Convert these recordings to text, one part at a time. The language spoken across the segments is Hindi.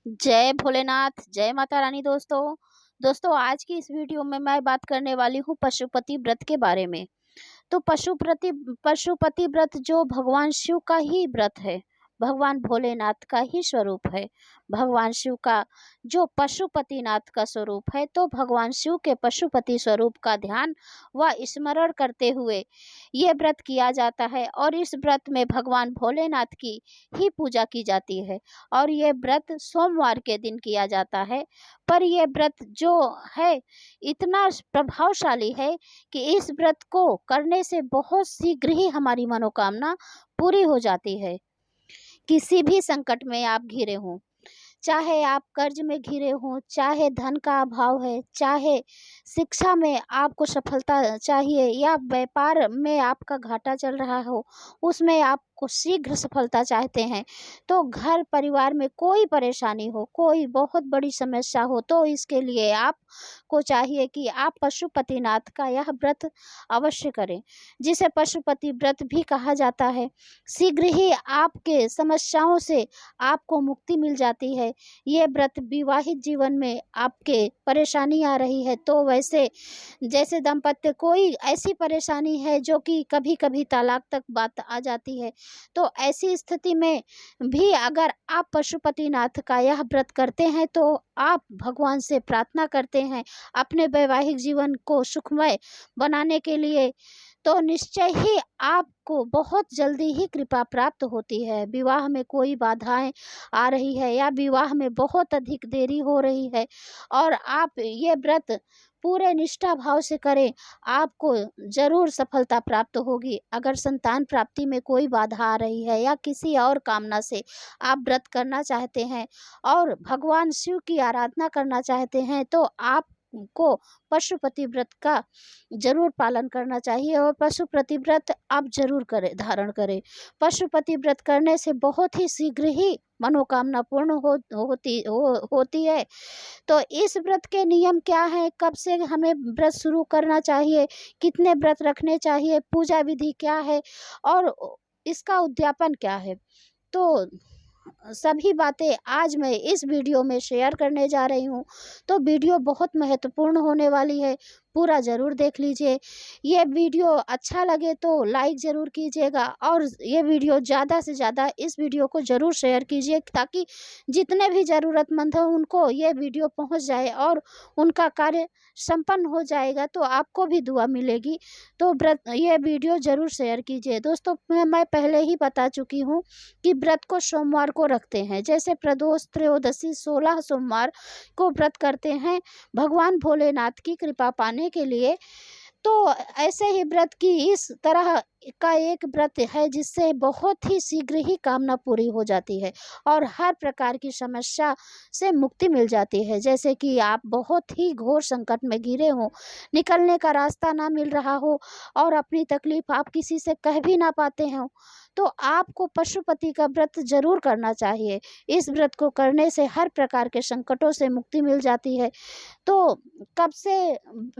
जय भोलेनाथ, जय माता रानी। दोस्तों आज की इस वीडियो में मैं बात करने वाली हूँ पशुपति व्रत के बारे में। तो पशुपति व्रत जो भगवान शिव का ही व्रत है, भगवान भोलेनाथ का ही स्वरूप है। भगवान शिव का जो पशुपतिनाथ का स्वरूप है, तो भगवान शिव के पशुपति स्वरूप का ध्यान व स्मरण करते हुए ये व्रत किया जाता है। और इस व्रत में भगवान भोलेनाथ की ही पूजा की जाती है और ये व्रत सोमवार के दिन किया जाता है। पर यह व्रत जो है इतना प्रभावशाली है कि इस व्रत को करने से बहुत शीघ्र ही हमारी मनोकामना पूरी हो जाती है। किसी भी संकट में आप घिरे हों, चाहे आप कर्ज में घिरे हों, चाहे धन का अभाव है, चाहे शिक्षा में आपको सफलता चाहिए या व्यापार में आपका घाटा चल रहा हो, उसमें आपको शीघ्र सफलता चाहते हैं, तो घर परिवार में कोई परेशानी हो, कोई बहुत बड़ी समस्या हो, तो इसके लिए आपको चाहिए कि आप पशुपतिनाथ का यह व्रत अवश्य करें, जिसे पशुपति व्रत भी कहा जाता है। शीघ्र ही आपके समस्याओं से आपको मुक्ति मिल जाती है। ये व्रत विवाहित जीवन में आपके परेशानी आ रही है, तो वैसे जैसे दाम्पत्य कोई ऐसी परेशानी है जो कि कभी कभी तलाक तक बात आ जाती है, तो ऐसी स्थिति में भी अगर आप पशुपतिनाथ का यह व्रत करते हैं, तो आप भगवान से प्रार्थना करते हैं अपने वैवाहिक जीवन को सुखमय बनाने के लिए, तो निश्चय ही आपको बहुत जल्दी ही कृपा प्राप्त होती है। विवाह में कोई बाधाएं आ रही है या विवाह में बहुत अधिक देरी हो रही है और आप ये व्रत पूरे निष्ठा भाव से करें, आपको जरूर सफलता प्राप्त होगी। अगर संतान प्राप्ति में कोई बाधा आ रही है या किसी और कामना से आप व्रत करना चाहते हैं और भगवान शिव की आराधना करना चाहते हैं, तो आप को पशुपति व्रत का जरूर पालन करना चाहिए और पशुपति व्रत आप जरूर करें, धारण करें। पशुपति व्रत करने से बहुत ही शीघ्र ही मनोकामना पूर्ण होती है। तो इस व्रत के नियम क्या है, कब से हमें व्रत शुरू करना चाहिए, कितने व्रत रखने चाहिए, पूजा विधि क्या है और इसका उद्यापन क्या है, तो सभी बातें आज मैं इस वीडियो में शेयर करने जा रही हूँ। तो वीडियो बहुत महत्वपूर्ण होने वाली है, पूरा ज़रूर देख लीजिए। ये वीडियो अच्छा लगे तो लाइक ज़रूर कीजिएगा और ये वीडियो ज़्यादा से ज़्यादा इस वीडियो को ज़रूर शेयर कीजिए, ताकि जितने भी ज़रूरतमंद हैं उनको ये वीडियो पहुंच जाए और उनका कार्य संपन्न हो जाएगा, तो आपको भी दुआ मिलेगी। तो व्रत ये वीडियो ज़रूर शेयर कीजिए। दोस्तों मैं पहले ही बता चुकी हूँ कि व्रत को सोमवार को रखते हैं, जैसे प्रदोष, त्रयोदशी, 16 सोमवार को व्रत करते हैं भगवान भोलेनाथ की कृपा पाने के लिए। तो ऐसे ही व्रत की इस तरह का एक व्रत है जिससे बहुत ही शीघ्र ही कामना पूरी हो जाती है और हर प्रकार की समस्या से मुक्ति मिल जाती है। जैसे कि आप बहुत ही घोर संकट में घिरे हो, निकलने का रास्ता ना मिल रहा हो और अपनी तकलीफ आप किसी से कह भी ना पाते हो, तो आपको पशुपति का व्रत जरूर करना चाहिए। इस व्रत को करने से हर प्रकार के संकटों से मुक्ति मिल जाती है। तो कब से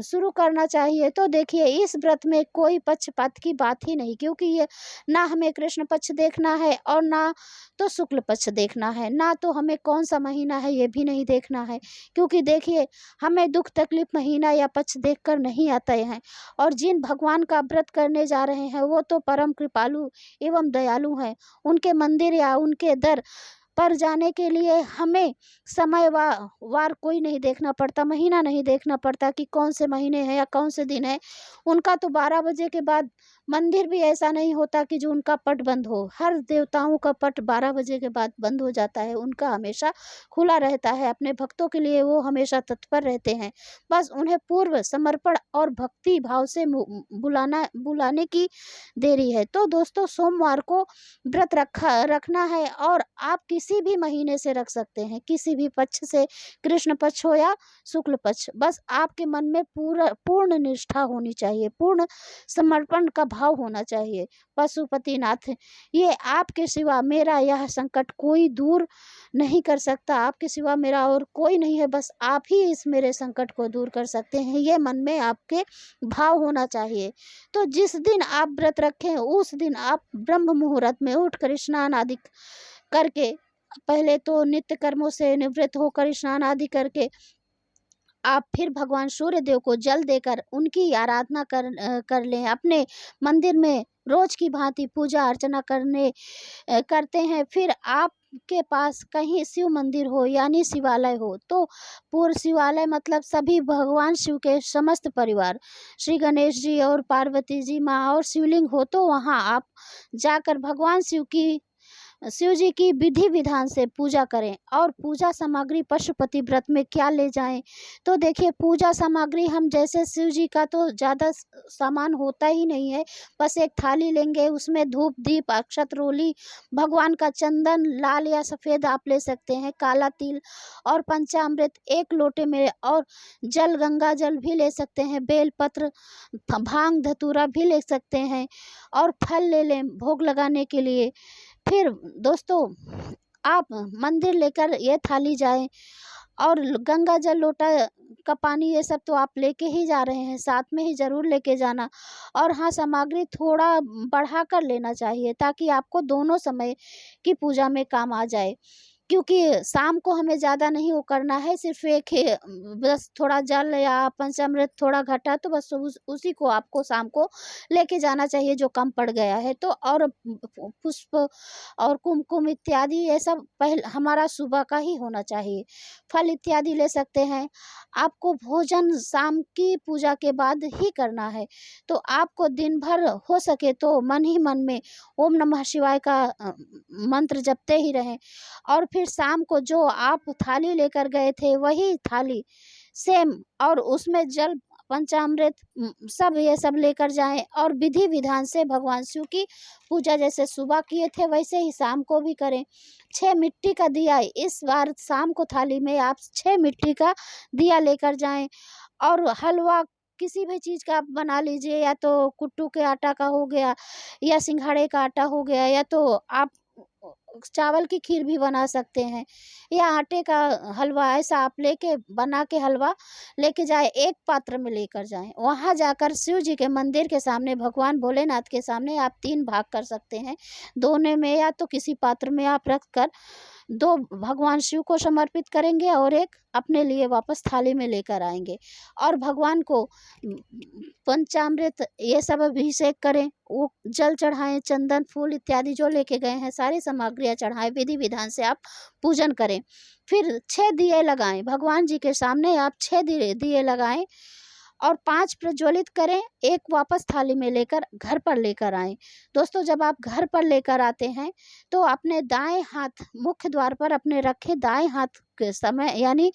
शुरू करना चाहिए, तो देखिए इस व्रत में कोई पक्षपात की बात ही नहीं, क्योंकि ये ना हमें कृष्ण पक्ष देखना है और ना तो शुक्ल पक्ष देखना है, ना तो हमें कौन सा महीना है ये भी नहीं देखना है, क्योंकि देखिए हमें दुख तकलीफ महीना या पक्ष देखकर नहीं आते हैं। और जिन भगवान का व्रत करने जा रहे हैं वो तो परम कृपालु एवं दयालु हैं। उनके मंदिर या उनके दर पर जाने के लिए हमें समय वार कोई नहीं देखना पड़ता, महीना नहीं देखना पड़ता कि कौन से महीने हैं या कौन से दिन है। उनका तो 12 बजे के बाद मंदिर भी ऐसा नहीं होता कि जो उनका पट बंद हो। हर देवताओं का पट 12 बजे के बाद बंद हो जाता है, उनका हमेशा खुला रहता है। अपने भक्तों के लिए वो हमेशा तत्पर रहते हैं, बस उन्हें पूर्व समर्पण और भक्ति भाव से बुलाने की देरी है। तो दोस्तों सोमवार को व्रत रखना है और आप किसी भी महीने से रख सकते हैं, किसी भी पक्ष से, कृष्ण पक्ष हो या शुक्ल पक्ष, बस आपके मन में पूर्ण निष्ठा होनी चाहिए, पूर्ण समर्पण का भाव होना चाहिए। पशुपतिनाथ, ये आपके सिवा मेरा यह संकट कोई दूर नहीं कर सकता, आपके सिवा मेरा और कोई नहीं है, बस आप ही इस मेरे संकट को दूर कर सकते हैं, ये मन में आपके भाव होना चाहिए। तो जिस दिन आप व्रत रखें उस दिन आप ब्रह्म मुहूर्त में उठकर स्नान आदि करके पहले तो नित्य कर्मों से निवृत्त होकर स्नान आदि करके आप फिर भगवान सूर्य देव को जल देकर उनकी आराधना कर लें। अपने मंदिर में रोज की भांति पूजा अर्चना करते हैं। फिर आपके पास कहीं शिव मंदिर हो यानी शिवालय हो तो पूर्व शिवालय मतलब सभी भगवान शिव के समस्त परिवार, श्री गणेश जी और पार्वती जी माँ और शिवलिंग हो तो वहाँ आप जाकर भगवान शिव जी की विधि विधान से पूजा करें। और पूजा सामग्री पशुपति व्रत में क्या ले जाएं, तो देखिए पूजा सामग्री हम जैसे शिव जी का तो ज़्यादा सामान होता ही नहीं है। बस एक थाली लेंगे, उसमें धूप दीप अक्षत रोली, भगवान का चंदन लाल या सफ़ेद आप ले सकते हैं, काला तिल और पंचामृत एक लोटे में, और जल गंगा जल भी ले सकते हैं, बेलपत्र भांग धतूरा भी ले सकते हैं और फल ले लें भोग लगाने के लिए। फिर दोस्तों आप मंदिर लेकर ये थाली जाएं और गंगा जल लोटा का पानी ये सब तो आप लेके ही जा रहे हैं, साथ में ही ज़रूर लेके जाना। और हाँ, सामग्री थोड़ा बढ़ा कर लेना चाहिए ताकि आपको दोनों समय की पूजा में काम आ जाए। क्योंकि शाम को हमें ज़्यादा नहीं वो करना है, सिर्फ़ एक ही बस थोड़ा जल या पंचामृत थोड़ा घटा तो बस उसी को आपको शाम को लेके जाना चाहिए जो कम पड़ गया है तो। और पुष्प और कुमकुम इत्यादि ये सब हमारा सुबह का ही होना चाहिए। फल इत्यादि ले सकते हैं। आपको भोजन शाम की पूजा के बाद ही करना है, तो आपको दिन भर हो सके तो मन ही मन में ओम नमः शिवाय का मंत्र जपते ही रहें। और फिर शाम को जो आप थाली लेकर गए थे वही थाली सेम, और उसमें जल पंचामृत सब ये सब लेकर जाएं और विधि विधान से भगवान शिव की पूजा जैसे सुबह किए थे वैसे ही शाम को भी करें। 6 मिट्टी का दिया इस बार शाम को थाली में आप 6 मिट्टी का दिया लेकर जाएं। और हलवा किसी भी चीज़ का आप बना लीजिए, या तो कुट्टू के आटा का हो गया या सिंघाड़े का आटा हो गया, या तो आप चावल की खीर भी बना सकते हैं, या आटे का हलवा। ऐसा आप लेके बना के हलवा लेके जाए, एक पात्र में लेकर जाएं। वहाँ जाकर शिव जी के मंदिर के सामने भगवान भोलेनाथ के सामने आप 3 भाग कर सकते हैं। दोने में या तो किसी पात्र में आप रख कर 2 भगवान शिव को समर्पित करेंगे और एक अपने लिए वापस थाली में लेकर आएंगे। और भगवान को पंचामृत ये सब अभिषेक करें, वो जल चढ़ाएं, चंदन फूल इत्यादि जो लेके गए हैं सारी सामग्रियाँ चढ़ाएं, विधि विधान से आप पूजन करें। फिर 6 दिए लगाएं भगवान जी के सामने, आप 6 दिए लगाएं और 5 प्रज्वलित करें, एक वापस थाली में लेकर घर पर लेकर आएं। दोस्तों जब आप घर पर लेकर आते हैं तो अपने दाएं हाथ मुख्य द्वार पर अपने रखे दाएं हाथ के समय यानी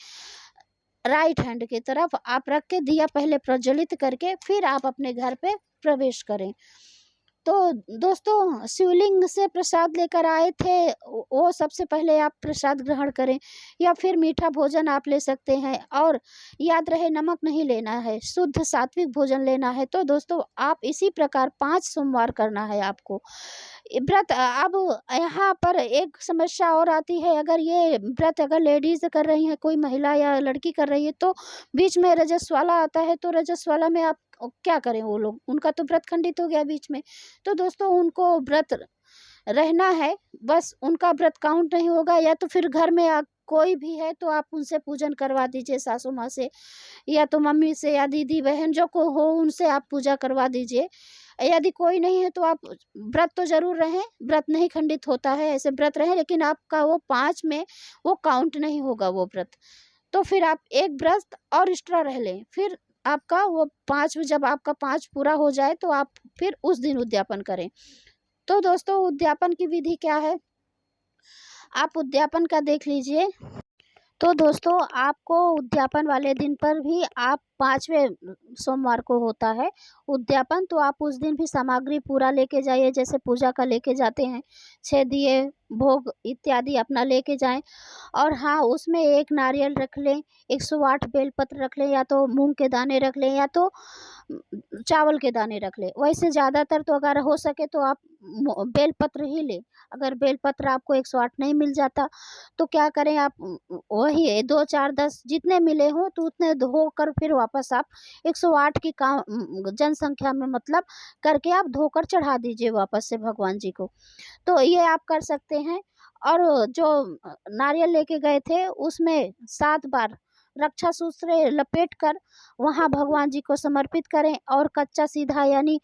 राइट हैंड की तरफ आप रख के दिया पहले प्रज्वलित करके फिर आप अपने घर पे प्रवेश करें। तो दोस्तों शिवलिंग से प्रसाद लेकर आए थे, वो सबसे पहले आप प्रसाद ग्रहण करें, या फिर मीठा भोजन आप ले सकते हैं। और याद रहे नमक नहीं लेना है, शुद्ध सात्विक भोजन लेना है। तो दोस्तों आप इसी प्रकार 5 सोमवार करना है आपको व्रत। अब यहाँ पर एक समस्या और आती है, अगर ये व्रत अगर लेडीज कर रही हैं, कोई महिला या लड़की कर रही है तो बीच में रजस्वाला आता है, तो रजस्वाला में आप क्या करें, वो लोग उनका तो व्रत खंडित हो गया बीच में। तो दोस्तों उनको व्रत रहना है, बस उनका व्रत काउंट नहीं होगा। या तो फिर घर में कोई भी है तो आप उनसे पूजन करवा दीजिए, सासू माँ से या तो मम्मी से या दीदी बहन जो को हो उनसे आप पूजा करवा दीजिए। यदि कोई नहीं है तो आप व्रत तो जरूर रहें, व्रत नहीं खंडित होता है, ऐसे व्रत रहें, लेकिन आपका वो 5 में वो काउंट नहीं होगा वो व्रत। तो फिर आप एक व्रत और एक्स्ट्रा रह लें, फिर आपका वो 5 जब आपका 5 पूरा हो जाए तो आप फिर उस दिन उद्यापन करें। तो दोस्तों उद्यापन की विधि क्या है, आप उद्यापन का देख लीजिए। तो दोस्तों आपको उद्यापन वाले दिन पर भी आप 5वें सोमवार को होता है उद्यापन, तो आप उस दिन भी सामग्री पूरा लेके जाइए, जैसे पूजा का लेके जाते हैं 6 दिए भोग इत्यादि अपना लेके जाएं। और हाँ उसमें 1 नारियल रख लें, 108 बेलपत्र रख लें, या तो मूंग के दाने रख लें या तो चावल के दाने रख लें। वैसे ज़्यादातर तो अगर हो सके तो आप बेलपत्र ही लें। अगर बेलपत्र आपको 108 नहीं मिल जाता तो क्या करें आप वही 2 4 10 जितने मिले हों तो उतने धोकर फिर वापस आप 108 की जनसंख्या में मतलब करके आप धोकर चढ़ा दीजिए वापस से भगवान जी को। तो ये आप कर सकते हैं। और जो नारियल लेके गए थे उसमें 7 बार रक्षा सूत्र लपेट कर वहाँ भगवान जी को समर्पित करें। और कच्चा सीधा यानी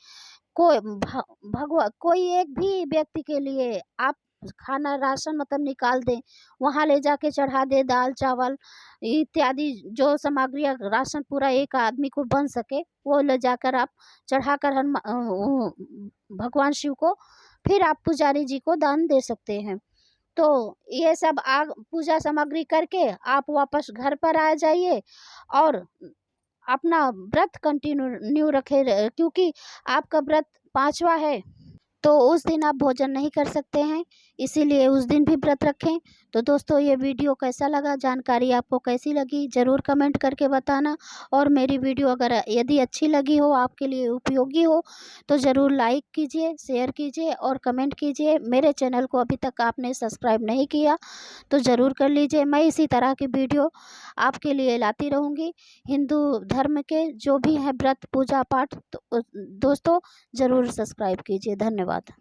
कोई एक भी व्यक्ति के लिए आप खाना राशन मतलब निकाल दें, वहाँ ले जाके चढ़ा दे, दाल चावल इत्यादि जो सामग्रियाँ राशन पूरा एक आदमी को बन सके वो ले जाकर आप चढ़ाकर भगवान शिव को फिर आप पुजारी जी को दान दे सकते हैं। तो ये सब आग पूजा सामग्री करके आप वापस घर पर आ जाइए और अपना व्रत कंटिन्यू रखे, क्योंकि आपका व्रत 5वां है तो उस दिन आप भोजन नहीं कर सकते हैं, इसीलिए उस दिन भी व्रत रखें। तो दोस्तों ये वीडियो कैसा लगा, जानकारी आपको कैसी लगी ज़रूर कमेंट करके बताना। और मेरी वीडियो अगर यदि अच्छी लगी हो, आपके लिए उपयोगी हो, तो ज़रूर लाइक कीजिए, शेयर कीजिए और कमेंट कीजिए। मेरे चैनल को अभी तक आपने सब्सक्राइब नहीं किया तो ज़रूर कर लीजिए। मैं इसी तरह की वीडियो आपके लिए लाती रहूँगी, हिंदू धर्म के जो भी हैं व्रत पूजा पाठ। तो दोस्तों ज़रूर सब्सक्राइब कीजिए। धन्यवाद।